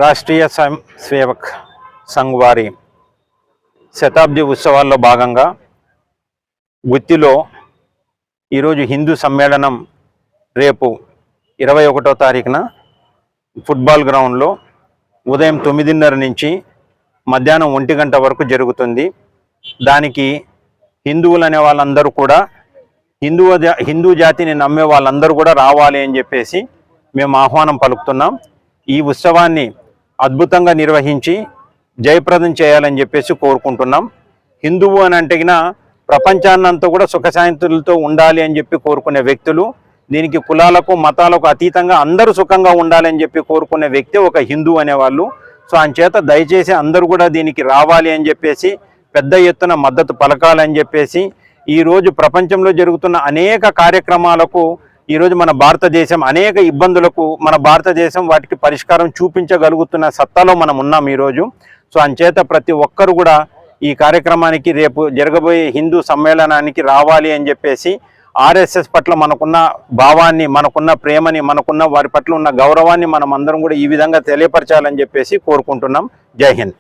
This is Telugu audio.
రాష్ట్రీయ స్వయం సేవక్ సంఘ్ వారి శతాబ్ది ఉత్సవాల్లో భాగంగా గుత్తిలో ఈరోజు హిందూ సమ్మేళనం రేపు 21వ తారీఖున ఫుట్బాల్ గ్రౌండ్లో ఉదయం 9:30 నుంచి మధ్యాహ్నం 1 గంట వరకు జరుగుతుంది. దానికి హిందువులు అనే వాళ్ళందరూ కూడా హిందూ జాతిని నమ్మే వాళ్ళందరూ కూడా రావాలి అని చెప్పేసి మేము ఆహ్వానం పలుకుతున్నాం. ఈ ఉత్సవాన్ని అద్భుతంగా నిర్వహించి జయప్రదం చేయాలని చెప్పేసి కోరుకుంటున్నాం. హిందువు అని అంటేగిన ప్రపంచాన్నంతా కూడా సుఖశాంతులతో ఉండాలి అని చెప్పి కోరుకునే వ్యక్తులు, దీనికి కులాలకు మతాలకు అతీతంగా అందరూ సుఖంగా ఉండాలని చెప్పి కోరుకునే వ్యక్తి ఒక హిందూ అనేవాళ్ళు. సో అంచేత దయచేసి అందరూ కూడా దీనికి రావాలి అని చెప్పేసి పెద్ద ఎత్తున మద్దతు పలకాలని చెప్పేసి ఈరోజు ప్రపంచంలో జరుగుతున్న అనేక కార్యక్రమాలకు ఈరోజు మన భారతదేశం అనేక ఇబ్బందులకు మన భారతదేశం వాటికి పరిష్కారం చూపించగలుగుతున్న సత్తాలో మనం ఉన్నాం ఈరోజు. సో అంచేత ప్రతి ఒక్కరు కూడా ఈ కార్యక్రమానికి రేపు జరగబోయే హిందూ సమ్మేళనానికి రావాలి అని చెప్పేసి ఆర్ఎస్ఎస్ పట్ల మనకున్న భావాన్ని, మనకున్న ప్రేమని, మనకున్న వారి పట్ల ఉన్న గౌరవాన్ని మనం అందరం కూడా ఈ విధంగా తెలియపరచాలని చెప్పేసి కోరుకుంటున్నాం. జై హింద్.